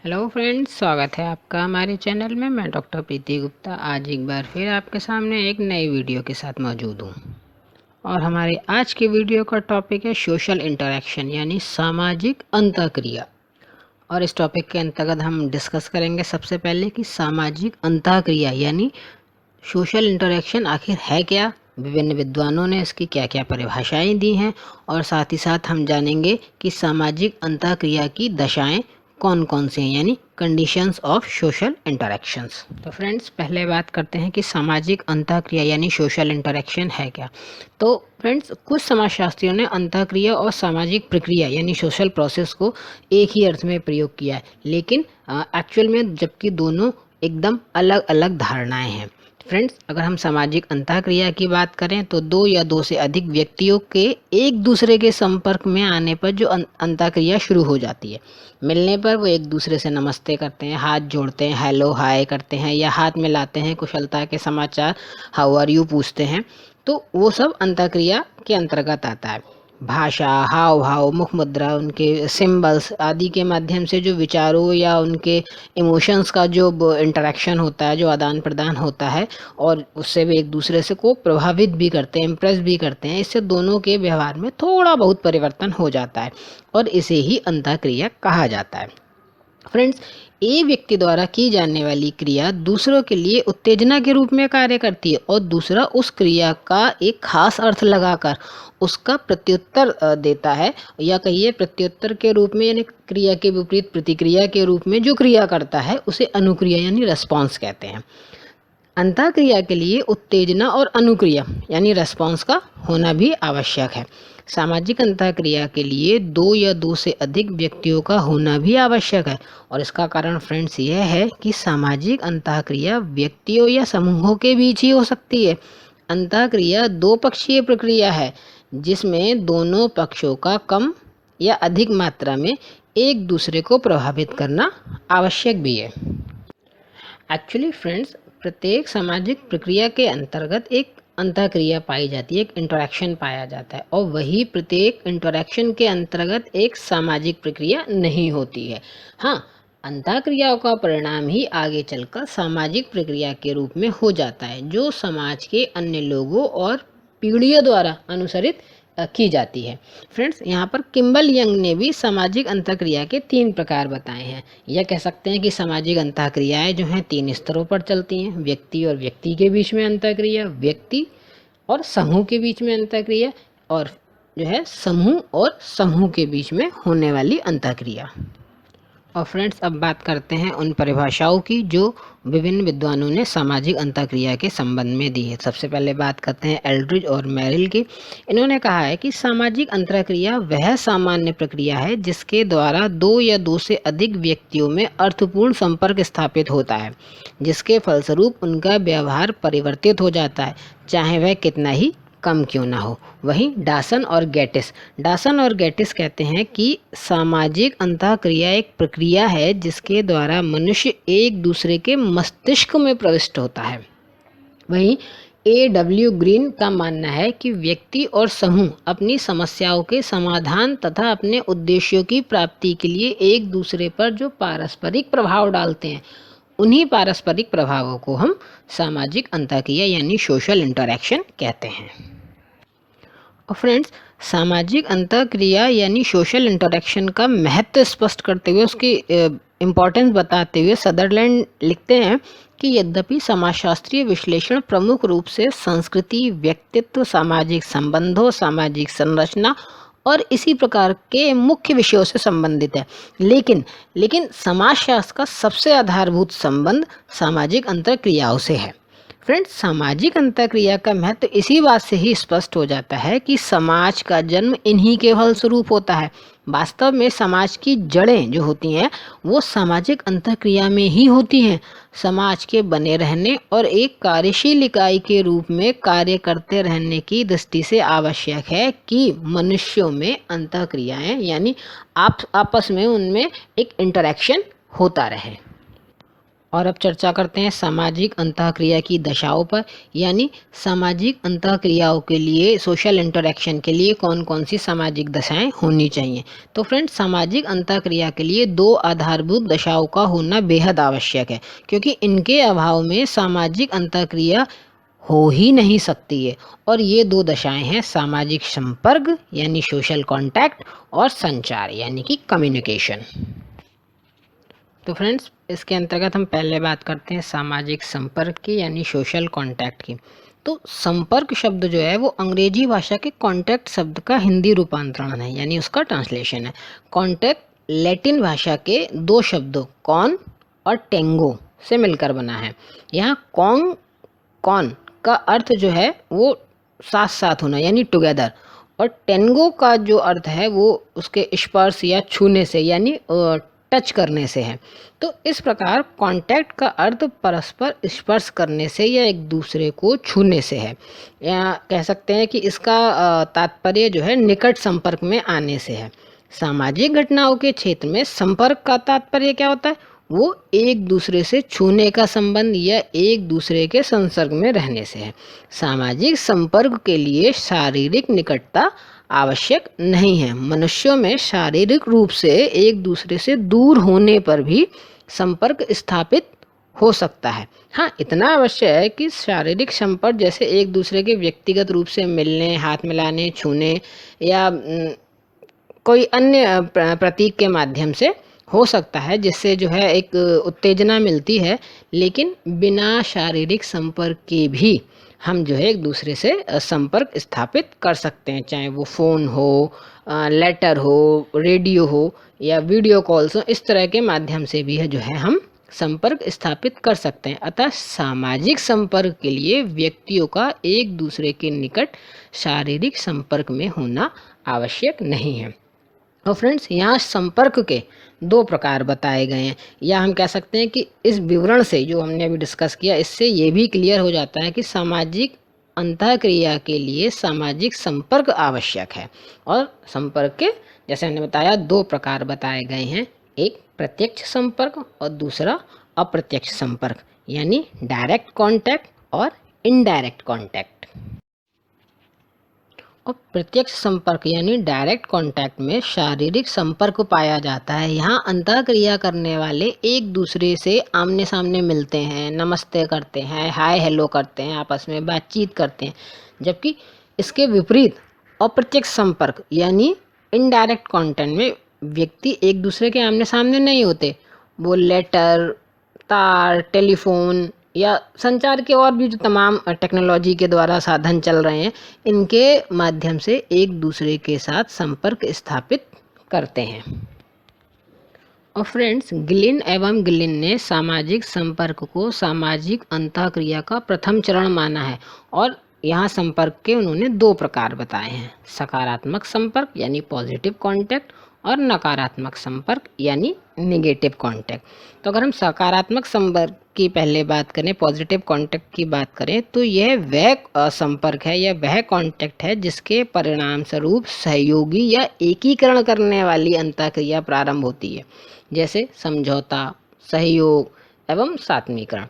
Hello friends, स्वागत है आपका हमारे चैनल में। मैं डॉक्टर प्रीति गुप्ता आज एक बार फिर आपके सामने एक नई वीडियो के साथ मौजूद हूँ। और हमारे आज के वीडियो का टॉपिक है सोशल इंटरेक्शन यानी सामाजिक अंतःक्रिया। और इस टॉपिक के अंतर्गत हम डिस्कस करेंगे सबसे पहले कि सामाजिक अंतःक्रिया यानी सोशल इंटरेक्शन आखिर है क्या, विभिन्न विद्वानों ने इसकी क्या क्या परिभाषाएं दी हैं, और साथ ही साथ हम जानेंगे कि सामाजिक अंतःक्रिया की दशाएं कौन कौन सी हैं यानी कंडीशंस ऑफ सोशल इंटरेक्शंस। तो फ्रेंड्स, पहले बात करते हैं कि सामाजिक अंतःक्रिया यानी सोशल इंटरेक्शन है क्या। तो फ्रेंड्स, कुछ समाजशास्त्रियों ने अंतःक्रिया और सामाजिक प्रक्रिया यानी सोशल प्रोसेस को एक ही अर्थ में प्रयोग किया है, लेकिन एक्चुअल में जबकि दोनों एकदम अलग अलग धारणाएं हैं। फ्रेंड्स, अगर हम सामाजिक अंतःक्रिया की बात करें तो दो या दो से अधिक व्यक्तियों के एक दूसरे के संपर्क में आने पर जो अंतःक्रिया शुरू हो जाती है। मिलने पर वो एक दूसरे से नमस्ते करते हैं, हाथ जोड़ते हैं, हेलो हाय करते हैं या हाथ मिलाते हैं, कुशलता के समाचार हाउ आर यू पूछते हैं। तो वो सब अंतःक्रिया के अंतर्गत आता है। भाषा, हाव भाव, मुख मुद्रा, उनके सिंबल्स आदि के माध्यम से जो विचारों या उनके इमोशंस का जो इंटरेक्शन होता है, जो आदान प्रदान होता है, और उससे वे एक दूसरे से को प्रभावित भी करते हैं, इम्प्रेस भी करते हैं। इससे दोनों के व्यवहार में थोड़ा बहुत परिवर्तन हो जाता है और इसे ही अंतःक्रिया कहा जाता है। फ्रेंड्स, एक व्यक्ति द्वारा की जाने वाली क्रिया दूसरों के लिए उत्तेजना के रूप में कार्य करती है और दूसरा उस क्रिया का एक खास अर्थ लगाकर उसका प्रत्युत्तर देता है, या कहिए प्रत्युत्तर के रूप में यानी क्रिया के विपरीत प्रतिक्रिया के रूप में जो क्रिया करता है उसे अनुक्रिया यानी रेस्पॉन्स कहते हैं। अंतःक्रिया के लिए उत्तेजना और अनुक्रिया यानी रेस्पॉन्स का होना भी आवश्यक है। सामाजिक अंतःक्रिया के लिए दो या दो से अधिक व्यक्तियों का होना भी आवश्यक है, और इसका कारण फ्रेंड्स यह है कि सामाजिक अंतःक्रिया व्यक्तियों या समूहों के बीच ही हो सकती है। अंतःक्रिया दो पक्षीय प्रक्रिया है जिसमें दोनों पक्षों का कम या अधिक मात्रा में एक दूसरे को प्रभावित करना आवश्यक भी है। एक्चुअली फ्रेंड्स, प्रत्येक सामाजिक प्रक्रिया के अंतर्गत एक अंतःक्रिया पाई जाती है, एक इंटरेक्शन पाया जाता है, और वही प्रत्येक इंटरेक्शन के अंतर्गत एक सामाजिक प्रक्रिया नहीं होती है। हाँ, अंतःक्रियाओं का परिणाम ही आगे चलकर सामाजिक प्रक्रिया के रूप में हो जाता है, जो समाज के अन्य लोगों और पीढ़ियों द्वारा अनुसरित की जाती है। फ्रेंड्स, यहाँ पर किम्बल यंग ने भी सामाजिक अंतःक्रिया के 3 प्रकार बताए हैं। यह कह सकते हैं कि सामाजिक अंतःक्रियाएं जो हैं 3 स्तरों पर चलती हैं। व्यक्ति और व्यक्ति के बीच में अंतःक्रिया, व्यक्ति और समूह के बीच में अंतःक्रिया, और जो है समूह और समूह के बीच में होने वाली अंतःक्रिया। और फ्रेंड्स, अब बात करते हैं उन परिभाषाओं की जो विभिन्न विद्वानों ने सामाजिक अंतःक्रिया के संबंध में दी है। सबसे पहले बात करते हैं एल्ड्रिज और मेरिल की। इन्होंने कहा है कि सामाजिक अंतःक्रिया वह सामान्य प्रक्रिया है जिसके द्वारा दो या दो से अधिक व्यक्तियों में अर्थपूर्ण संपर्क स्थापित होता है, जिसके फलस्वरूप उनका व्यवहार परिवर्तित हो जाता है, चाहे वह कितना ही कम क्यों ना हो। वहीं डासन और गेटिस कहते हैं कि सामाजिक अंतःक्रिया एक प्रक्रिया है जिसके द्वारा मनुष्य एक दूसरे के मस्तिष्क में प्रविष्ट होता है। वहीं A.W. ग्रीन का मानना है कि व्यक्ति और समूह अपनी समस्याओं के समाधान तथा अपने उद्देश्यों की प्राप्ति के लिए एक दूसरे पर जो पारस्परिक प्रभाव डालते हैं, उन्हीं पारस्परिक प्रभावों को हम सामाजिक अंतःक्रिया यानी सोशल इंटरेक्शन कहते हैं। और फ्रेंड्स, सामाजिक अंतःक्रिया यानी सोशल इंटरेक्शन का महत्व स्पष्ट करते हुए, उसकी इम्पोर्टेंस बताते हुए सदरलैंड लिखते हैं कि यद्यपि समाजशास्त्रीय विश्लेषण प्रमुख रूप से संस्कृति, व्यक्तित्व, सामाजिक संबंधों, सामाजिक संरचना और इसी प्रकार के मुख्य विषयों से संबंधित है, लेकिन समाजशास्त्र का सबसे आधारभूत संबंध सामाजिक अंतःक्रियाओं से है। फ्रेंड्स, सामाजिक अंतःक्रिया का महत्व इसी बात से ही स्पष्ट हो जाता है कि समाज का जन्म इन्हीं के फलस्वरूप होता है। वास्तव में समाज की जड़ें जो होती हैं वो सामाजिक अंतःक्रिया में ही होती हैं। समाज के बने रहने और एक कार्यशील इकाई के रूप में कार्य करते रहने की दृष्टि से आवश्यक है कि मनुष्यों में अंतःक्रियाएं यानी आपस में उनमें एक इंटरेक्शन होता रहे। और अब चर्चा करते हैं सामाजिक अंतःक्रिया की दशाओं पर, यानी सामाजिक अंतःक्रियाओं के लिए, सोशल इंटरैक्शन के लिए कौन कौन सी सामाजिक दशाएं होनी चाहिए। तो फ्रेंड्स, सामाजिक अंतःक्रिया के लिए दो आधारभूत दशाओं का होना बेहद आवश्यक है, क्योंकि इनके अभाव में सामाजिक अंतःक्रिया हो ही नहीं सकती है। और ये दो दशाएं हैं सामाजिक संपर्क यानी सोशल कांटेक्ट और संचार यानी कि कम्युनिकेशन। तो फ्रेंड्स, इसके अंतर्गत हम पहले बात करते हैं सामाजिक संपर्क की यानी सोशल कांटेक्ट की। तो संपर्क शब्द जो है वो अंग्रेजी भाषा के कांटेक्ट शब्द का हिंदी रूपांतरण है, यानी उसका ट्रांसलेशन है। कांटेक्ट लैटिन भाषा के दो शब्दों कॉन और टेंगो से मिलकर बना है। यहाँ कॉन का अर्थ जो है वो साथ साथ होना यानी टुगेदर, और टेंगो का जो अर्थ है वो उसके स्पर्श या छूने से यानी टच करने से है। तो इस प्रकार कांटेक्ट का अर्थ परस्पर स्पर्श करने से या एक दूसरे को छूने से है, या कह सकते हैं कि इसका तात्पर्य जो है निकट संपर्क में आने से है। सामाजिक घटनाओं के क्षेत्र में संपर्क का तात्पर्य क्या होता है? वो एक दूसरे से छूने का संबंध या एक दूसरे के संसर्ग में रहने से है। सामाजिक संपर्क के लिए शारीरिक निकटता आवश्यक नहीं है। मनुष्यों में शारीरिक रूप से एक दूसरे से दूर होने पर भी संपर्क स्थापित हो सकता है। हाँ, इतना अवश्य है कि शारीरिक संपर्क जैसे एक दूसरे के व्यक्तिगत रूप से मिलने, हाथ मिलाने, छूने या कोई अन्य प्रतीक के माध्यम से हो सकता है, जिससे जो है एक उत्तेजना मिलती है। लेकिन बिना शारीरिक संपर्क के भी हम जो है एक दूसरे से संपर्क स्थापित कर सकते हैं, चाहे वो फ़ोन हो, लेटर हो, रेडियो हो या वीडियो कॉल्स हो। इस तरह के माध्यम से भी है जो है हम संपर्क स्थापित कर सकते हैं। अतः सामाजिक संपर्क के लिए व्यक्तियों का एक दूसरे के निकट शारीरिक संपर्क में होना आवश्यक नहीं है। और फ्रेंड्स, यहाँ संपर्क के दो प्रकार बताए गए हैं, या हम कह सकते हैं कि इस विवरण से जो हमने अभी डिस्कस किया, इससे ये भी क्लियर हो जाता है कि सामाजिक अंतःक्रिया के लिए सामाजिक संपर्क आवश्यक है। और संपर्क के जैसे हमने बताया दो प्रकार बताए गए हैं, एक प्रत्यक्ष संपर्क और दूसरा अप्रत्यक्ष संपर्क, यानी डायरेक्ट कॉन्टैक्ट और इनडायरेक्ट कॉन्टैक्ट। और प्रत्यक्ष संपर्क यानी डायरेक्ट कांटेक्ट में शारीरिक संपर्क पाया जाता है। यहाँ अंतःक्रिया करने वाले एक दूसरे से आमने सामने मिलते हैं, नमस्ते करते हैं, हाय हेलो करते हैं, आपस में बातचीत करते हैं। जबकि इसके विपरीत अप्रत्यक्ष संपर्क यानी इनडायरेक्ट कांटेक्ट में व्यक्ति एक दूसरे के आमने सामने नहीं होते, वो लेटर, तार, टेलीफोन या संचार के और भी जो तमाम टेक्नोलॉजी के द्वारा साधन चल रहे हैं, इनके माध्यम से एक दूसरे के साथ संपर्क स्थापित करते हैं। और फ्रेंड्स, गिलिन एवं गिलिन ने सामाजिक संपर्क को सामाजिक अंतःक्रिया का प्रथम चरण माना है। और यहाँ संपर्क के उन्होंने दो प्रकार बताए हैं, सकारात्मक संपर्क यानी पॉजिटिव कांटेक्ट और नकारात्मक संपर्क यानी नेगेटिव कांटेक्ट। तो अगर हम सकारात्मक संपर्क की पहले बात करें, पॉजिटिव कांटेक्ट की बात करें, तो यह वह संपर्क है या वह कांटेक्ट है जिसके परिणाम स्वरूप सहयोगी या एकीकरण करने वाली अंतःक्रिया प्रारंभ होती है, जैसे समझौता, सहयोग एवं सात्मीकरण।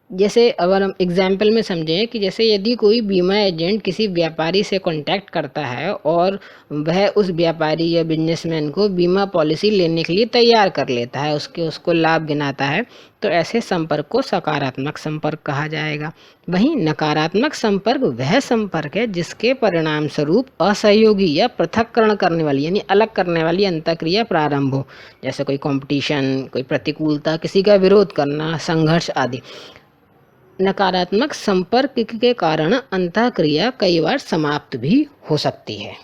जैसे अगर हम एग्जाम्पल में समझें कि जैसे यदि कोई बीमा एजेंट किसी व्यापारी से कांटेक्ट करता है और वह उस व्यापारी या बिजनेसमैन को बीमा पॉलिसी लेने के लिए तैयार कर लेता है, उसको लाभ गिनाता है, तो ऐसे संपर्क को सकारात्मक संपर्क कहा जाएगा। वहीं नकारात्मक संपर्क वह संपर्क है जिसके परिणाम स्वरूप असहयोगी या पृथक्करण करने वाली यानी अलग करने वाली अंतःक्रिया प्रारंभ हो, जैसे कोई कंपटीशन, कोई प्रतिकूलता, किसी का विरोध करना, संघर्ष आदि। नकारात्मक संपर्क के कारण अंतःक्रिया कई बार समाप्त भी हो सकती है।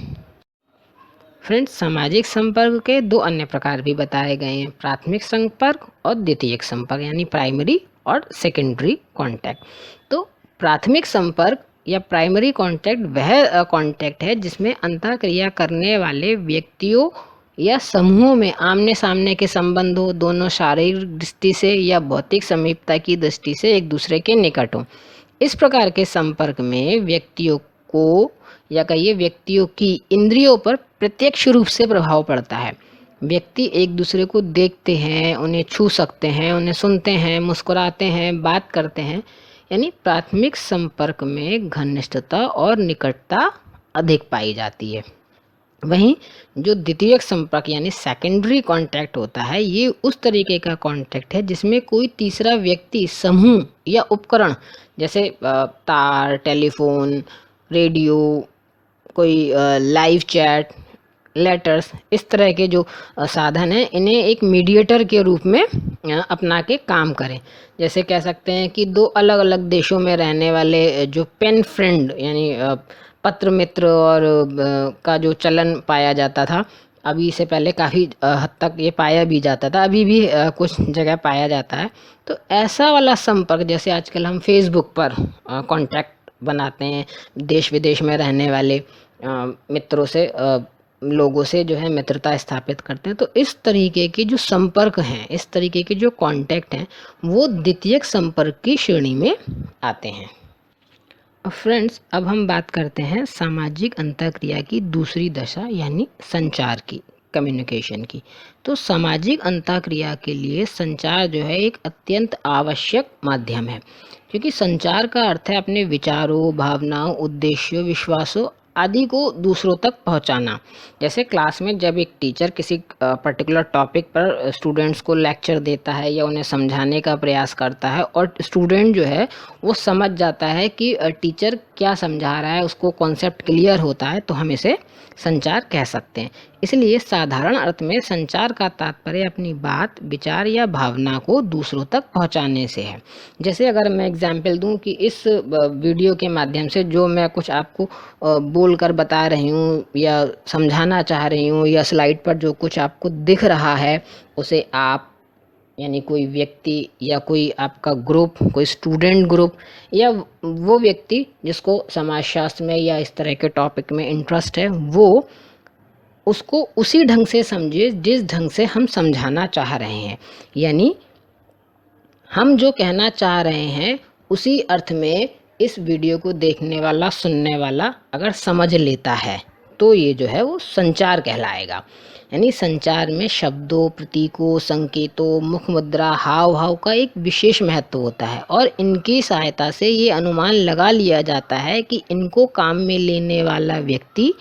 फ्रेंड्स, सामाजिक संपर्क के दो अन्य प्रकार भी बताए गए हैं, प्राथमिक संपर्क और द्वितीयक संपर्क यानी प्राइमरी और सेकेंडरी कांटेक्ट। तो प्राथमिक संपर्क या प्राइमरी कांटेक्ट वह कांटेक्ट है जिसमें अंतःक्रिया करने वाले व्यक्तियों या समूहों में आमने सामने के संबंध हो, दोनों शारीरिक दृष्टि से या भौतिक समीपता की दृष्टि से एक दूसरे के निकट हो। इस प्रकार के संपर्क में व्यक्तियों को या कहिए व्यक्तियों की इंद्रियों पर प्रत्यक्ष रूप से प्रभाव पड़ता है। व्यक्ति एक दूसरे को देखते हैं, उन्हें छू सकते हैं, उन्हें सुनते हैं, मुस्कुराते हैं, बात करते हैं। यानी प्राथमिक संपर्क में घनिष्ठता और निकटता अधिक पाई जाती है। वहीं जो द्वितीयक संपर्क यानी सेकेंडरी कांटेक्ट होता है, ये उस तरीके का कांटेक्ट है जिसमें कोई तीसरा व्यक्ति, समूह या उपकरण जैसे तार, टेलीफोन, रेडियो, कोई लाइव चैट, लेटर्स, इस तरह के जो साधन हैं, इन्हें एक मीडिएटर के रूप में अपना के काम करें। जैसे कह सकते हैं कि दो अलग अलग देशों में रहने वाले जो पेन फ्रेंड यानी पत्र मित्र और का जो चलन पाया जाता था, अभी से पहले काफ़ी हद तक ये पाया भी जाता था, अभी भी कुछ जगह पाया जाता है। तो ऐसा वाला संपर्क, जैसे आजकल हम फेसबुक पर कांटेक्ट बनाते हैं देश विदेश में रहने वाले मित्रों से, लोगों से जो है मित्रता स्थापित करते हैं, तो इस तरीके के जो संपर्क हैं, इस तरीके के जो कांटेक्ट हैं, वो द्वितीयक संपर्क की श्रेणी में आते हैं। फ्रेंड्स, अब हम बात करते हैं सामाजिक अंतःक्रिया की दूसरी दशा यानी संचार की, कम्युनिकेशन की। तो सामाजिक अंतःक्रिया के लिए संचार जो है एक अत्यंत आवश्यक माध्यम है, क्योंकि संचार का अर्थ है अपने विचारों, भावनाओं, उद्देश्यों, विश्वासों आदि को दूसरों तक पहुंचाना। जैसे क्लास में जब एक टीचर किसी पर्टिकुलर टॉपिक पर स्टूडेंट्स को लेक्चर देता है या उन्हें समझाने का प्रयास करता है और स्टूडेंट जो है वो समझ जाता है कि टीचर क्या समझा रहा है, उसको कॉन्सेप्ट क्लियर होता है, तो हम इसे संचार कह सकते हैं। इसलिए साधारण अर्थ में संचार का तात्पर्य अपनी बात, विचार या भावना को दूसरों तक पहुंचाने से है। जैसे अगर मैं एग्जांपल दूं कि इस वीडियो के माध्यम से जो मैं कुछ आपको बोल कर बता रही हूँ या समझाना चाह रही हूँ, या स्लाइड पर जो कुछ आपको दिख रहा है, उसे आप यानी कोई व्यक्ति या कोई आपका ग्रुप, कोई स्टूडेंट ग्रुप या वो व्यक्ति जिसको समाजशास्त्र में या इस तरह के टॉपिक में इंटरेस्ट है, वो उसको उसी ढंग से समझे जिस ढंग से हम समझाना चाह रहे हैं। यानी हम जो कहना चाह रहे हैं उसी अर्थ में इस वीडियो को देखने वाला, सुनने वाला अगर समझ लेता है, तो ये जो है वो संचार कहलाएगा। यानी संचार में शब्दों, प्रतीकों, संकेतों, मुख मुद्रा, हाव भाव का एक विशेष महत्व होता है और इनकी सहायता से ये अनुमान लगा लिया जाता है कि इनको काम में लेने वाला व्यक्ति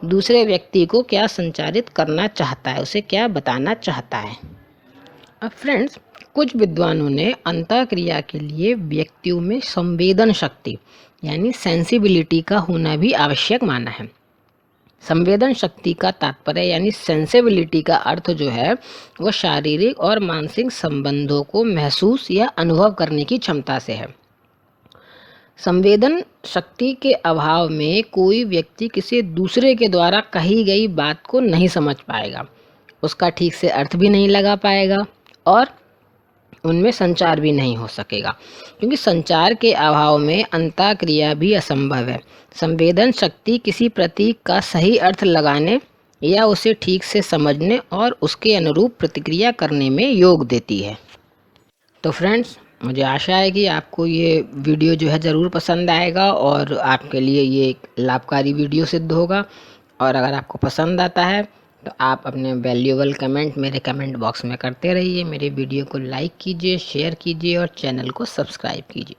दूसरे व्यक्ति को क्या संचारित करना चाहता है, उसे क्या बताना चाहता है। अब फ्रेंड्स, कुछ विद्वानों ने अंतःक्रिया के लिए व्यक्तियों में संवेदन शक्ति यानी सेंसिबिलिटी का होना भी आवश्यक माना है। संवेदन शक्ति का तात्पर्य यानी सेंसिबिलिटी का अर्थ जो है वो शारीरिक और मानसिक संबंधों को महसूस या अनुभव करने की क्षमता से है। संवेदन शक्ति के अभाव में कोई व्यक्ति किसी दूसरे के द्वारा कही गई बात को नहीं समझ पाएगा, उसका ठीक से अर्थ भी नहीं लगा पाएगा और उनमें संचार भी नहीं हो सकेगा, क्योंकि संचार के अभाव में अंतःक्रिया भी असंभव है। संवेदन शक्ति किसी प्रतीक का सही अर्थ लगाने या उसे ठीक से समझने और उसके अनुरूप प्रतिक्रिया करने में योग देती है। तो फ्रेंड्स, मुझे आशा है कि आपको ये वीडियो जो है ज़रूर पसंद आएगा और आपके लिए ये एक लाभकारी वीडियो सिद्ध होगा। और अगर आपको पसंद आता है तो आप अपने वैल्यूएबल कमेंट मेरे कमेंट बॉक्स में करते रहिए। मेरे वीडियो को लाइक कीजिए, शेयर कीजिए और चैनल को सब्सक्राइब कीजिए।